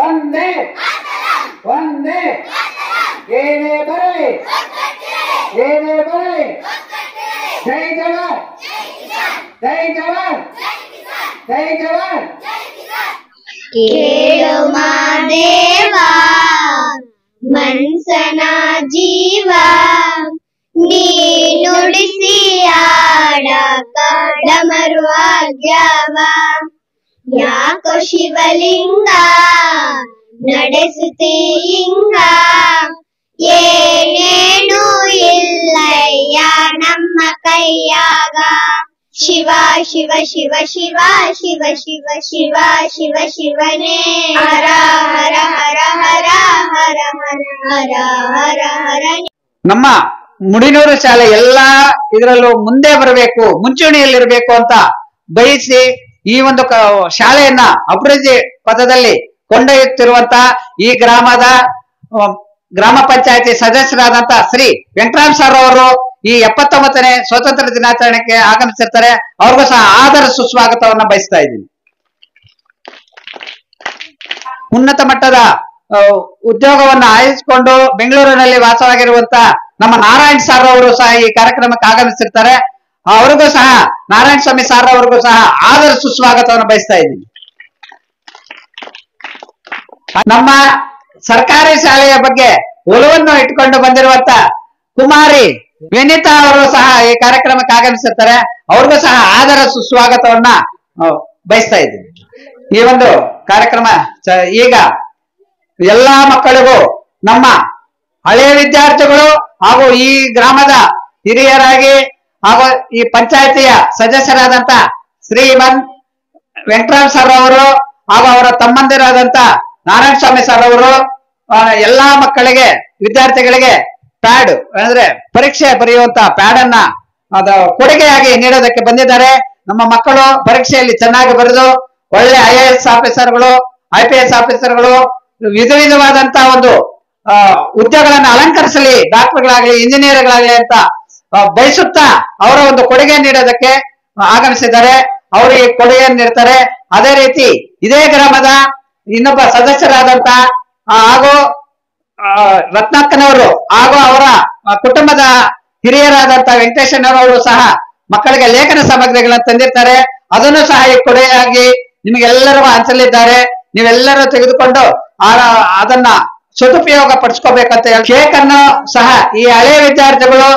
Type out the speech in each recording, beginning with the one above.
ಒಂದೇ ಒಂದೇ ಏನೇ ಬರಲಿ ಏನೇ ಬರಲಿ ಜೈ ಜವಾನ್ ಜೈ ಜವಾನ್ ಜೈ ಜವಾನ್. ಕೇಳು ಮಾದೇವ ಮನ್ಸನ ಜೀವ ನೀ ನುಡಿಸಿ ಆಡಕ ಡಮರು ಆಗ್ಯಾವ ಯಾಕೋ ಶಿವಲಿಂಗ ನಡೆಸುತ್ತಿ ಹಿಂಗ ಏನೇನು ಇಲ್ಲಯ್ಯ ನಮ್ಮ ಕೈಯಾಗ ಶಿವ ಶಿವ ಶಿವ ಶಿವ ಶಿವ ಶಿವ ಶಿವ ಶಿವ ಶಿವನೇ ಹರ ಹರ ಹರ ಹರ ಹರ ಹರ ಹರ ಹರ ಹರ. ನಮ್ಮ ಮುಡಿನೂರು ಶಾಲೆ ಎಲ್ಲಾ ಇದರಲ್ಲೂ ಮುಂದೆ ಬರಬೇಕು, ಮುಂಚೂಣಿಯಲ್ಲಿರಬೇಕು ಅಂತ ಬಯಸಿ ಈ ಒಂದು ಶಾಲೆಯನ್ನ ಅಭಿವೃದ್ಧಿ ಪಥದಲ್ಲಿ ಕೊಂಡೊಯ್ಯುತ್ತಿರುವಂತ ಈ ಗ್ರಾಮದ ಗ್ರಾಮ ಪಂಚಾಯತಿ ಸದಸ್ಯರಾದಂತ ಶ್ರೀ ವೆಂಕಟರಾಮ್ ಸರ್ ಅವರು ಈ 79ನೇ ಸ್ವಾತಂತ್ರ್ಯ ದಿನಾಚರಣೆಗೆ ಆಗಮಿಸಿರ್ತಾರೆ. ಅವ್ರಿಗೂ ಸಹ ಆದರ ಸುಸ್ವಾಗತವನ್ನ ಬಯಸ್ತಾ ಇದ್ದೀನಿ. ಉನ್ನತ ಮಟ್ಟದ ಉದ್ಯೋಗವನ್ನ ಆರಿಸಿಕೊಂಡು ಬೆಂಗಳೂರಿನಲ್ಲಿ ವಾಸವಾಗಿರುವಂತ ನಮ್ಮ ನಾರಾಯಣ್ ಸರ್ ಅವರು ಸಹ ಈ ಕಾರ್ಯಕ್ರಮಕ್ಕೆ ಆಗಮಿಸಿರ್ತಾರೆ. ಅವ್ರಿಗೂ ಸಹ ನಾರಾಯಣ ಸ್ವಾಮಿ ಸರ್ ಅವ್ರಿಗೂ ಸಹ ಆದರ ಸುಸ್ವಾಗತವನ್ನು ಬಯಸ್ತಾ ಇದ್ದೀನಿ. ನಮ್ಮ ಸರ್ಕಾರಿ ಶಾಲೆಯ ಬಗ್ಗೆ ಒಲವನ್ನು ಇಟ್ಕೊಂಡು ಬಂದಿರುವಂತ ಕುಮಾರಿ ವಿನಿತಾ ಅವರು ಸಹ ಈ ಕಾರ್ಯಕ್ರಮಕ್ಕೆ ಆಗಮಿಸಿರ್ತಾರೆ. ಅವ್ರಿಗೂ ಸಹ ಆದರ ಸುಸ್ವಾಗತವನ್ನ ಬಯಸ್ತಾ ಇದ್ದೀನಿ. ಈ ಒಂದು ಕಾರ್ಯಕ್ರಮ ಈಗ ಎಲ್ಲಾ ಮಕ್ಕಳಿಗೂ ನಮ್ಮ ಹಳೆಯ ವಿದ್ಯಾರ್ಥಿಗಳು ಹಾಗೂ ಈ ಗ್ರಾಮದ ಹಿರಿಯರಾಗಿ ಹಾಗೂ ಈ ಪಂಚಾಯತಿಯ ಸದಸ್ಯರಾದಂತ ಶ್ರೀಮನ್ ವೆಂಕಟರಾಮ್ ಸರ್ ಅವರು ಹಾಗೂ ಅವರ ತಮ್ಮಂದಿರಾದಂತ ನಾರಾಯಣ ಸ್ವಾಮಿ ಸರ್ ಅವರು ಎಲ್ಲಾ ಮಕ್ಕಳಿಗೆ ವಿದ್ಯಾರ್ಥಿಗಳಿಗೆ ಪ್ಯಾಡ್ ಅಂದ್ರೆ ಪರೀಕ್ಷೆ ಬರೆಯುವಂತ ಪ್ಯಾಡ್ ಅನ್ನ ಕೊಡುಗೆಯಾಗಿ ನೀಡೋದಕ್ಕೆ ಬಂದಿದ್ದಾರೆ. ನಮ್ಮ ಮಕ್ಕಳು ಪರೀಕ್ಷೆಯಲ್ಲಿ ಚೆನ್ನಾಗಿ ಬರೆದು ಒಳ್ಳೆ IAS ಆಫೀಸರ್ಗಳು, IPS ಆಫೀಸರ್ಗಳು, ವಿಧ ವಿಧವಾದಂತ ಒಂದು ಹುದ್ದೆಗಳನ್ನ ಅಲಂಕರಿಸಲಿ, ಡಾಕ್ಟರ್ಗಳಾಗ್ಲಿ, ಇಂಜಿನಿಯರ್ಗಳಾಗ್ಲಿ ಅಂತ ಬಯಸುತ್ತಾ ಅವರ ಒಂದು ಕೊಡುಗೆ ನೀಡೋದಕ್ಕೆ ಆಗಮಿಸಿದ್ದಾರೆ. ಅವರಿಗೆ ಕೊಡುಗೆಯನ್ನು ನೀಡ್ತಾರೆ. ಅದೇ ರೀತಿ ಇದೇ ಗ್ರಾಮದ ಇನ್ನೊಬ್ಬ ಸದಸ್ಯರಾದಂತ ಹಾಗೂ ರತ್ನಾಕ್ಕನವರು ಹಾಗೂ ಅವರ ಕುಟುಂಬದ ಹಿರಿಯರಾದಂತ ವೆಂಕಟೇಶಣ್ಣವರು ಸಹ ಮಕ್ಕಳಿಗೆ ಲೇಖನ ಸಾಮಗ್ರಿಗಳನ್ನ ತಂದಿರ್ತಾರೆ. ಅದನ್ನು ಸಹ ಈ ಕೊಡುಗೆಯಾಗಿ ನಿಮಗೆಲ್ಲರಿಗೂ ಹಂಚಲಿದ್ದಾರೆ. ನೀವೆಲ್ಲರೂ ತೆಗೆದುಕೊಂಡು ಅದನ್ನ ಸದುಪಯೋಗ ಪಡಿಸ್ಕೋಬೇಕಂತ ಹೇಳಿ ಕೇಕ್ ಅನ್ನು ಸಹ ಈ ಹಳೆಯ ವಿದ್ಯಾರ್ಥಿಗಳು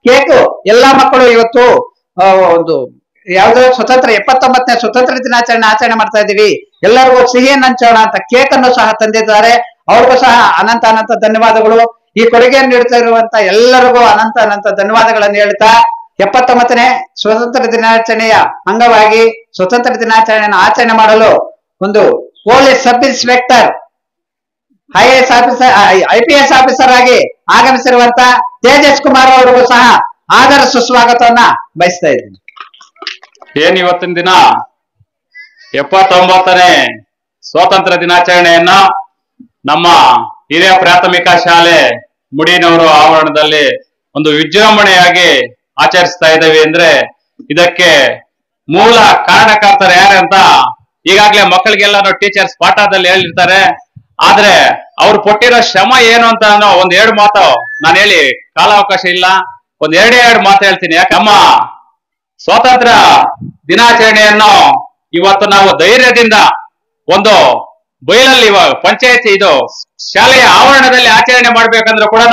ಕೇಕ್ ಎಲ್ಲಾ ಮಕ್ಕಳು ಇವತ್ತು ಒಂದು ಯಾವ್ದೋ 79ನೇ ಸ್ವತಂತ್ರ ದಿನಾಚರಣೆ ಆಚರಣೆ ಮಾಡ್ತಾ ಇದೀವಿ, ಎಲ್ಲರಿಗೂ ಸಿಹಿಯನ್ನು ಹಂಚೋಣ ಅಂತ ಕೇಕ್ ಅನ್ನು ಸಹ ತಂದಿದ್ದಾರೆ. ಅವ್ರಿಗೂ ಸಹ ಅನಂತ ಅನಂತ ಧನ್ಯವಾದಗಳು. ಈ ಕೊಡುಗೆಯನ್ನು ನೀಡ್ತಾ ಇರುವಂತ ಎಲ್ಲರಿಗೂ ಅನಂತ ಅನಂತ ಧನ್ಯವಾದಗಳನ್ನು ಹೇಳ್ತಾ 79ನೇ ಸ್ವತಂತ್ರ ದಿನಾಚರಣೆಯ ಅಂಗವಾಗಿ ಸ್ವತಂತ್ರ ದಿನಾಚರಣೆಯನ್ನು ಆಚರಣೆ ಮಾಡಲು ಒಂದು police sub inspector IAS officer IPS officer ಆಗಿ ಆಗಮಿಸಿರುವಂತ ತೇಜಸ್ ಕುಮಾರ್ ಅವರಿಗೂ ಸಹ ಆದರ ಸುಸ್ವಾಗತವನ್ನ ಬಯಸ್ತಾ ಇದ್ದೀನಿ. ಏನ್ ಇವತ್ತಿನ ದಿನ 79ನೇ ಸ್ವಾತಂತ್ರ್ಯ ದಿನಾಚರಣೆಯನ್ನ ನಮ್ಮ ಹಿರಿಯ ಪ್ರಾಥಮಿಕ ಶಾಲೆ ಮುಡಿನೂರು ಆವರಣದಲ್ಲಿ ಒಂದು ವಿಜೃಂಭಣೆಯಾಗಿ ಆಚರಿಸ್ತಾ ಇದ್ದೇವೆ ಅಂದ್ರೆ ಇದಕ್ಕೆ ಮೂಲ ಕಾರಣಕರ್ತರು ಯಾರಂತ ಈಗಾಗಲೇ ಮಕ್ಕಳಿಗೆಲ್ಲ ಟೀಚರ್ಸ್ ಪಾಠದಲ್ಲಿ ಹೇಳಿರ್ತಾರೆ. ಆದ್ರೆ ಅವ್ರು ಕೊಟ್ಟಿರೋ ಶ್ರಮ ಏನು ಅಂತ ಒಂದ್ 2 ಮಾತು ನಾನು ಹೇಳಿ ಕಾಲಾವಕಾಶ ಇಲ್ಲ, ಒಂದ್ 2 ಮಾತು ಹೇಳ್ತೀನಿ. ಯಾಕಮ್ಮ ಸ್ವಾತಂತ್ರ್ಯ ದಿನಾಚರಣೆಯನ್ನು ಇವತ್ತು ನಾವು ಧೈರ್ಯದಿಂದ ಒಂದು ಬಯಲಲ್ಲಿ ಪಂಚಾಯತಿ ಇದು ಶಾಲೆಯ ಆವರಣದಲ್ಲಿ ಆಚರಣೆ ಮಾಡ್ಬೇಕಂದ್ರೆ ಕೂಡ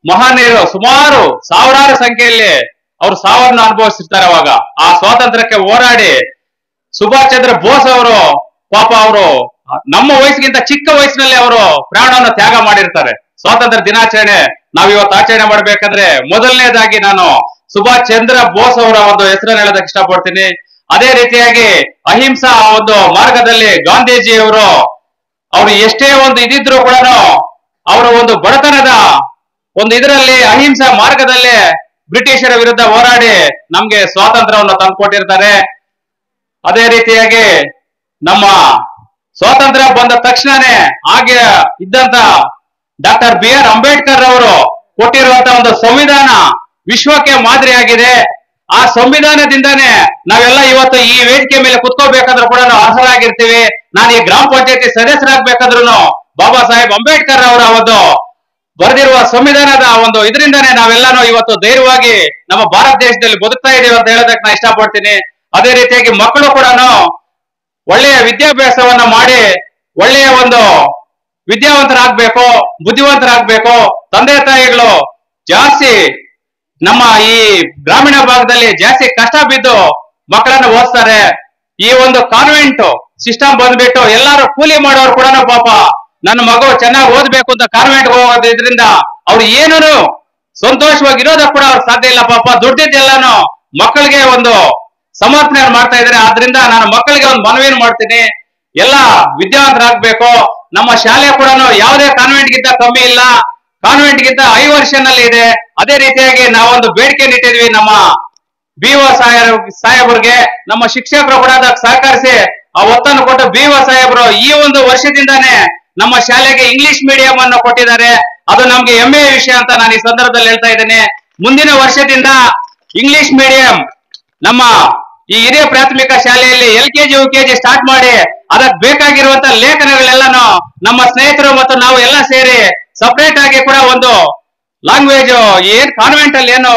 ಮಹನೀಯರು ಸುಮಾರು ಸಾವಿರಾರು ಸಂಖ್ಯೆಯಲ್ಲಿ ಅವ್ರು ಸಾವನ್ನು ಅನುಭವಿಸಿರ್ತಾರೆ. ಅವಾಗ ಆ ಸ್ವಾತಂತ್ರ್ಯಕ್ಕೆ ಹೋರಾಡಿ ಸುಭಾಷ್ ಚಂದ್ರ ಬೋಸ್ ಅವರು ಪಾಪ ಅವರು ನಮ್ಮ ವಯಸ್ಸಿಗಿಂತ ಚಿಕ್ಕ ವಯಸ್ಸಿನಲ್ಲಿ ಅವರು ಪ್ರಾಣವನ್ನು ತ್ಯಾಗ ಮಾಡಿರ್ತಾರೆ. ಸ್ವಾತಂತ್ರ್ಯ ದಿನಾಚರಣೆ ನಾವ್ ಇವತ್ತು ಆಚರಣೆ ಮಾಡ್ಬೇಕಂದ್ರೆ ಮೊದಲನೇದಾಗಿ ನಾನು ಸುಭಾಷ್ ಚಂದ್ರ ಬೋಸ್ ಅವರ ಒಂದು ಹೆಸರನ್ನು ಹೇಳೋದಕ್ಕೆ ಇಷ್ಟಪಡ್ತೀನಿ. ಅದೇ ರೀತಿಯಾಗಿ ಅಹಿಂಸಾ ಒಂದು ಮಾರ್ಗದಲ್ಲಿ ಗಾಂಧೀಜಿಯವರು ಅವರು ಎಷ್ಟೇ ಒಂದು ಇದಿದ್ರು ಕೂಡ ಅವರ ಒಂದು ಬಡತನದ ಒಂದು ಇದರಲ್ಲಿ ಅಹಿಂಸಾ ಮಾರ್ಗದಲ್ಲಿ ಬ್ರಿಟಿಷರ ವಿರುದ್ಧ ಹೋರಾಡಿ ನಮ್ಗೆ ಸ್ವಾತಂತ್ರ್ಯವನ್ನು ತಂದುಕೊಟ್ಟಿರ್ತಾರೆ. ಅದೇ ರೀತಿಯಾಗಿ ನಮ್ಮ ಸ್ವಾತಂತ್ರ್ಯ ಬಂದ ತಕ್ಷಣನೇ ಹಾಗೆ ಇದ್ದಂತ ಡಾಕ್ಟರ್ BR ಅಂಬೇಡ್ಕರ್ ಅವರು ಕೊಟ್ಟಿರುವಂತ ಒಂದು ಸಂವಿಧಾನ ವಿಶ್ವಕ್ಕೆ ಮಾದರಿಯಾಗಿದೆ. ಆ ಸಂವಿಧಾನದಿಂದಾನೇ ನಾವೆಲ್ಲ ಇವತ್ತು ಈ ವೇದಿಕೆ ಮೇಲೆ ಕುತ್ಕೋಬೇಕಾದ್ರೂ ಕೂಡ ನಾವು ಅರ್ಹರಾಗಿರ್ತೀವಿ. ನಾನು ಈ ಗ್ರಾಮ ಪಂಚಾಯತಿ ಸದಸ್ಯರಾಗಬೇಕಾದ್ರೂ ಬಾಬಾ ಸಾಹೇಬ್ ಅಂಬೇಡ್ಕರ್ ಅವರ ಒಂದು ಬರೆದಿರುವ ಸಂವಿಧಾನದ ಒಂದು ಇದರಿಂದಾನೇ ನಾವೆಲ್ಲಾನು ಇವತ್ತು ಧೈರ್ಯವಾಗಿ ನಮ್ಮ ಭಾರತ ದೇಶದಲ್ಲಿ ಬದುಕ್ತಾ ಇದೀವಿ ಅಂತ ಹೇಳೋದಕ್ಕೆ ನಾನು ಇಷ್ಟಪಡ್ತೀನಿ. ಅದೇ ರೀತಿಯಾಗಿ ಮಕ್ಕಳು ಕೂಡ ಒಳ್ಳೆಯ ವಿದ್ಯಾಭ್ಯಾಸವನ್ನ ಮಾಡಿ ಒಳ್ಳೆಯ ಒಂದು ವಿದ್ಯಾವಂತರಾಗ್ಬೇಕು, ಬುದ್ಧಿವಂತರಾಗ್ಬೇಕು. ತಂದೆ ತಾಯಿಗಳು ಜಾಸ್ತಿ ನಮ್ಮ ಈ ಗ್ರಾಮೀಣ ಭಾಗದಲ್ಲಿ ಜಾಸ್ತಿ ಕಷ್ಟ ಬಿದ್ದು ಮಕ್ಕಳನ್ನ ಓದಿಸ್ತಾರೆ. ಈ ಒಂದು ಕಾನ್ವೆಂಟ್ ಸಿಸ್ಟಮ್ ಬಂದ್ಬಿಟ್ಟು ಎಲ್ಲಾರು ಕೂಲಿ ಮಾಡೋರು ಕೂಡ ಪಾಪ ನನ್ನ ಮಗು ಚೆನ್ನಾಗಿ ಓದ್ಬೇಕು ಅಂತ ಕಾನ್ವೆಂಟ್ ಹೋಗೋದ್ರಿಂದ ಅವ್ರು ಏನೂ ಸಂತೋಷವಾಗಿ ಇರೋದಕ್ಕೆ ಕೂಡ ಅವ್ರಿಗೆ ಸಾಧ್ಯ ಇಲ್ಲ. ಪಾಪ ದುಡ್ಡಿದ್ದೆಲ್ಲಾನು ಮಕ್ಕಳಿಗೆ ಒಂದು ಸಮರ್ಪಣೆ ಮಾಡ್ತಾ ಇದ್ದಾರೆ. ಆದ್ರಿಂದ ನಾನು ಮಕ್ಕಳಿಗೆ ಒಂದು ಮನವಿಯನ್ನು ಮಾಡ್ತೀನಿ, ಎಲ್ಲ ವಿದ್ಯಾವಂತರಾಗ್ಬೇಕು. ನಮ್ಮ ಶಾಲೆ ಕೂಡ ಯಾವುದೇ ಕಾನ್ವೆಂಟ್ ಗಿಂತ ಕಮ್ಮಿ ಇಲ್ಲ, ಕಾನ್ವೆಂಟ್ ಗಿಂತ 5 ವರ್ಷನಲ್ಲಿ ಇದೆ. ಅದೇ ರೀತಿಯಾಗಿ ನಾವೊಂದು ಬೇಡಿಕೆ ಇಟ್ಟಿದ್ವಿ ನಮ್ಮ BO ಸಾಹೇಬರಿಗೆ, ನಮ್ಮ ಶಿಕ್ಷಕರು ಕೂಡ ಅದಕ್ಕೆ ಸಹಕರಿಸಿ ಆ ಒತ್ತನ್ನು ಕೊಟ್ಟು BO ಸಾಹೇಬರು ಈ ಒಂದು ವರ್ಷದಿಂದಾನೇ ನಮ್ಮ ಶಾಲೆಗೆ ಇಂಗ್ಲಿಷ್ ಮೀಡಿಯಂ ಅನ್ನು ಕೊಟ್ಟಿದ್ದಾರೆ. ಅದು ನಮ್ಗೆ ಹೆಮ್ಮೆಯ ವಿಷಯ ಅಂತ ನಾನು ಈ ಸಂದರ್ಭದಲ್ಲಿ ಹೇಳ್ತಾ ಇದ್ದೇನೆ. ಮುಂದಿನ ವರ್ಷದಿಂದ ಇಂಗ್ಲಿಷ್ ಮೀಡಿಯಂ ನಮ್ಮ ಈ ಹಿರಿಯ ಪ್ರಾಥಮಿಕ ಶಾಲೆಯಲ್ಲಿ LKG UKG ಸ್ಟಾರ್ಟ್ ಮಾಡಿ ಅದಕ್ಕೆ ಬೇಕಾಗಿರುವಂತ ಲೇಖನಗಳೆಲ್ಲಾನು ನಮ್ಮ ಸ್ನೇಹಿತರು ಮತ್ತು ನಾವು ಎಲ್ಲ ಸೇರಿ ಸಪರೇಟ್ ಆಗಿ ಕೂಡ ಒಂದು ಲ್ಯಾಂಗ್ವೇಜ್ ಏನ್ ಕಾನ್ವೆಂಟ್ ಅಲ್ಲಿ ಏನು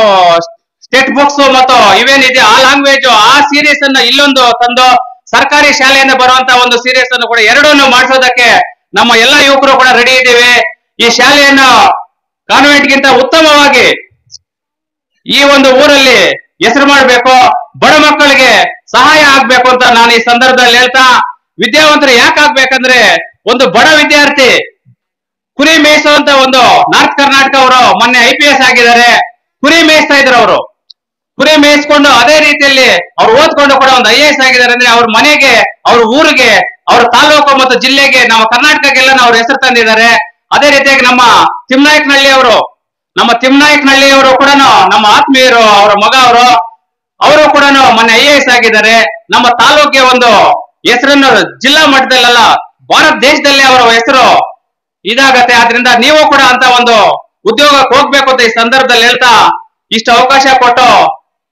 ಸ್ಟೇಟ್ ಬುಕ್ಸ್ ಮತ್ತು ಇವೇನಿದೆ ಆ ಲ್ಯಾಂಗ್ವೇಜ್ ಆ ಸೀರೀಸ್ ಅನ್ನು ಇಲ್ಲೊಂದು ತಂದು ಸರ್ಕಾರಿ ಶಾಲೆಯಿಂದ ಬರುವಂತ ಒಂದು ಸೀರೀಸ್ ಅನ್ನು ಕೂಡ ಎರಡನ್ನು ಮಾಡಿಸೋದಕ್ಕೆ ನಮ್ಮ ಎಲ್ಲ ಯುವಕರು ಕೂಡ ರೆಡಿ ಇದ್ದೀವಿ. ಈ ಶಾಲೆಯನ್ನು ಕಾನ್ವೆಂಟ್ ಗಿಂತ ಉತ್ತಮವಾಗಿ ಈ ಒಂದು ಊರಲ್ಲಿ ಹೆಸರು ಮಾಡಬೇಕು, ಬಡ ಮಕ್ಕಳಿಗೆ ಸಹಾಯ ಆಗ್ಬೇಕು ಅಂತ ನಾನು ಈ ಸಂದರ್ಭದಲ್ಲಿ ಹೇಳ್ತಾ, ವಿದ್ಯಾವಂತರು ಯಾಕೆ ಆಗ್ಬೇಕಂದ್ರೆ ಒಂದು ಬಡ ವಿದ್ಯಾರ್ಥಿ ಕುರಿ ಮೇಯಿಸುವಂತ ಒಂದು ನಾರ್ತ್ ಕರ್ನಾಟಕ ಅವರು ಮೊನ್ನೆ IPS ಆಗಿದ್ದಾರೆ. ಕುರಿ ಮೇಯಿಸ್ತಾ ಇದ್ರು ಅವರು, ಕುರಿ ಮೇಯಿಸ್ಕೊಂಡು ಅದೇ ರೀತಿಯಲ್ಲಿ ಅವ್ರು ಓದ್ಕೊಂಡು ಕೂಡ ಒಂದು IAS ಆಗಿದ್ದಾರೆ. ಅಂದ್ರೆ ಅವ್ರ ಮನೆಗೆ, ಅವ್ರ ಊರಿಗೆ, ಅವ್ರ ತಾಲೂಕು ಮತ್ತು ಜಿಲ್ಲೆಗೆ, ನಮ್ಮ ಕರ್ನಾಟಕಕ್ಕೆಲ್ಲ ಅವ್ರ ಹೆಸರು ತಂದಿದ್ದಾರೆ. ಅದೇ ರೀತಿಯಾಗಿ ನಮ್ಮ ತಿಮ್ಮನಾಯಕನಹಳ್ಳಿ ಅವರು ಕೂಡ ನಮ್ಮ ಆತ್ಮೀಯರು, ಅವರ ಮಗ ಅವರು ಕೂಡ ಮೊನ್ನೆ IAS ಆಗಿದ್ದಾರೆ. ನಮ್ಮ ತಾಲೂಕಿಗೆ ಒಂದು ಹೆಸರನ್ನು ಜಿಲ್ಲಾ ಮಟ್ಟದಲ್ಲ ಭಾರತ ದೇಶದಲ್ಲಿ ಅವರ ಹೆಸರು ಇದಾಗತ್ತೆ. ಆದ್ರಿಂದ ನೀವು ಕೂಡ ಅಂತ ಒಂದು ಉದ್ಯೋಗಕ್ಕೆ ಹೋಗ್ಬೇಕು ಅಂತ ಈ ಸಂದರ್ಭದಲ್ಲಿ ಹೇಳ್ತಾ, ಇಷ್ಟು ಅವಕಾಶ ಕೊಟ್ಟು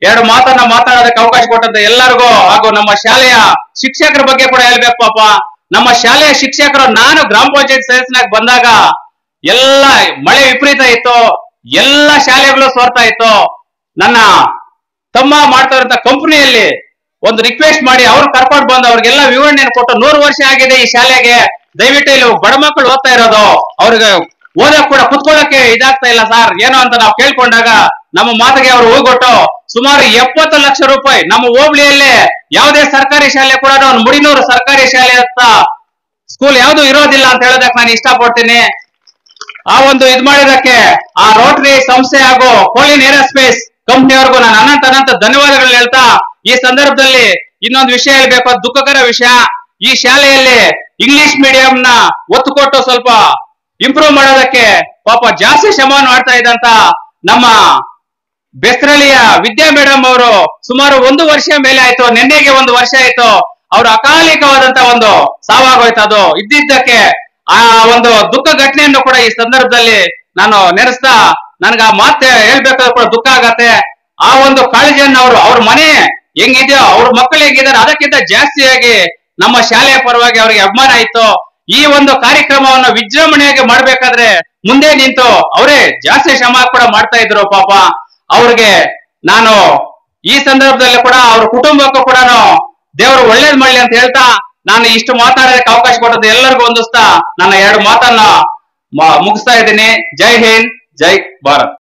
2 ಮಾತನ್ನ ಮಾತಾಡೋದಕ್ಕೆ ಅವಕಾಶ ಕೊಟ್ಟಂತ ಎಲ್ಲರಿಗೂ ಹಾಗೂ ನಮ್ಮ ಶಾಲೆಯ ಶಿಕ್ಷಕರ ಬಗ್ಗೆ ಕೂಡ ಹೇಳ್ಬೇಕು. ಪಾಪ ನಮ್ಮ ಶಾಲೆಯ ಶಿಕ್ಷಕರು, ನಾನು ಗ್ರಾಮ ಪಂಚಾಯತ್ ಸದಸ್ಯನಾಗಿ ಬಂದಾಗ ಎಲ್ಲ ಮಳೆ ವಿಪರೀತ ಇತ್ತು, ಎಲ್ಲ ಶಾಲೆಗಳು ಸೋರ್ತಾ ಇತ್ತು. ನನ್ನ ತಮ್ಮ ಮಾಡ್ತಾ ಇರುವಂತ ಕಂಪನಿಯಲ್ಲಿ ಒಂದು ರಿಕ್ವೆಸ್ಟ್ ಮಾಡಿ ಅವ್ರು ಕರ್ಕೊಂಡು ಬಂದು ಅವ್ರಿಗೆಲ್ಲ ವಿವರಣೆಯನ್ನು ಕೊಟ್ಟು 100 ವರ್ಷ ಆಗಿದೆ ಈ ಶಾಲೆಗೆ, ದಯವಿಟ್ಟು ಇಲ್ಲಿ ಬಡ ಮಕ್ಕಳು ಓದ್ತಾ ಇರೋದು, ಅವ್ರಿಗೆ ಓದಕ್ ಕೂಡ ಕುತ್ಕೊಳ್ಳಕ್ಕೆ ಇದಾಗ್ತಾ ಇಲ್ಲ ಸರ್ ಏನೋ ಅಂತ ನಾವು ಕೇಳ್ಕೊಂಡಾಗ ನಮ್ಮ ಮಾತಿಗೆ ಅವರು ಹೋಗ್ಬಿಟ್ಟು ಸುಮಾರು 70 ಲಕ್ಷ ರೂಪಾಯಿ ನಮ್ಮ ಹೋಬಳಿಯಲ್ಲೇ ಯಾವುದೇ ಸರ್ಕಾರಿ ಶಾಲೆ ಕೂಡ ಒಂದು ಮುಡಿನೂರು ಸರ್ಕಾರಿ ಶಾಲೆ ಅಂತ ಸ್ಕೂಲ್ ಯಾವ್ದು ಇರೋದಿಲ್ಲ ಅಂತ ಹೇಳೋದಕ್ಕೆ ನಾನು ಇಷ್ಟಪಡ್ತೀನಿ. ಆ ಒಂದು ಇದ್ ಮಾಡಿದಕ್ಕೆ ಆ ರೋಟರಿ ಸಂಸ್ಥೆ ಹಾಗೂ ಕೋಲಿನ್ ಏರೋಸ್ಪೇಸ್ ಕಂಪ್ನಿಯವರೆಗೂ ನಾನು ಅನಂತ ಧನ್ಯವಾದಗಳನ್ನ ಹೇಳ್ತಾ, ಈ ಸಂದರ್ಭದಲ್ಲಿ ಇನ್ನೊಂದು ವಿಷಯ ಹೇಳ್ಬೇಕು, ದುಃಖಕರ ವಿಷಯ. ಈ ಶಾಲೆಯಲ್ಲಿ ಇಂಗ್ಲಿಷ್ ಮೀಡಿಯಂ ನ ಒತ್ತು ಕೊಟ್ಟು ಸ್ವಲ್ಪ ಇಂಪ್ರೂವ್ ಮಾಡೋದಕ್ಕೆ ಪಾಪ ಜಾಸ್ತಿ ಶ್ರಮವನ್ನು ಮಾಡ್ತಾ ಇದ್ದಂತ ನಮ್ಮ ಬೆಸ್ರಳ್ಳಿಯ ವಿದ್ಯಾ ಮೇಡಮ್ ಅವರು ಸುಮಾರು 1 ವರ್ಷ ಮೇಲೆ ಆಯ್ತು, ನಿನ್ನೆಗೆ 1 ವರ್ಷ ಆಯ್ತು, ಅವರು ಅಕಾಲಿಕವಾದಂತ ಒಂದು ಸಾವಾಗೋಯ್ತು. ಅದು ಇದ್ದಿದ್ದಕ್ಕೆ ಆ ಒಂದು ದುಃಖ ಘಟನೆಯನ್ನು ಕೂಡ ಈ ಸಂದರ್ಭದಲ್ಲಿ ನಾನು ನೆನೆಸ್ತಾ, ನನ್ಗೆ ಆ ಮಾತೆ ಹೇಳ್ಬೇಕಾದ್ರೆ ಕೂಡ ದುಃಖ ಆಗತ್ತೆ. ಆ ಒಂದು ಕಾಳಜಿಯನ್ನು ಅವ್ರ ಮನೆ ಹೆಂಗಿದೆಯೋ, ಅವ್ರ ಮಕ್ಕಳು ಹೆಂಗಿದ್ದಾರೆ ಅದಕ್ಕಿಂತ ಜಾಸ್ತಿಯಾಗಿ ನಮ್ಮ ಶಾಲೆಯ ಪರವಾಗಿ ಅವರಿಗೆ ಅಭಿಮಾನ ಆಯ್ತು. ಈ ಒಂದು ಕಾರ್ಯಕ್ರಮವನ್ನು ವಿಜೃಂಭಣೆಯಾಗಿ ಮಾಡ್ಬೇಕಾದ್ರೆ ಮುಂದೆ ನಿಂತು ಅವರೇ ಜಾಸ್ತಿ ಶ್ರಮ ಕೂಡ ಮಾಡ್ತಾ ಇದ್ರು. ಪಾಪ ಅವ್ರಿಗೆ ನಾನು ಈ ಸಂದರ್ಭದಲ್ಲಿ ಕೂಡ ಅವ್ರ ಕುಟುಂಬಕ್ಕೂ ಕೂಡ ದೇವರು ಒಳ್ಳೇದ್ ಮಾಡ್ಲಿ ಅಂತ ಹೇಳ್ತಾ, ನಾನು ಇಷ್ಟು ಮಾತಾಡೋದಕ್ಕೆ ಅವಕಾಶ ಕೊಟ್ಟದ್ದು ಎಲ್ಲರಿಗೂ ಹೊಂದಿಸ್ತಾ ನನ್ನ 2 ಮಾತನ್ನ ಮುಗಿಸ್ತಾ ಇದ್ದೀನಿ. ಜೈ ಹಿಂದ್, ಜೈ ಭಾರತ್.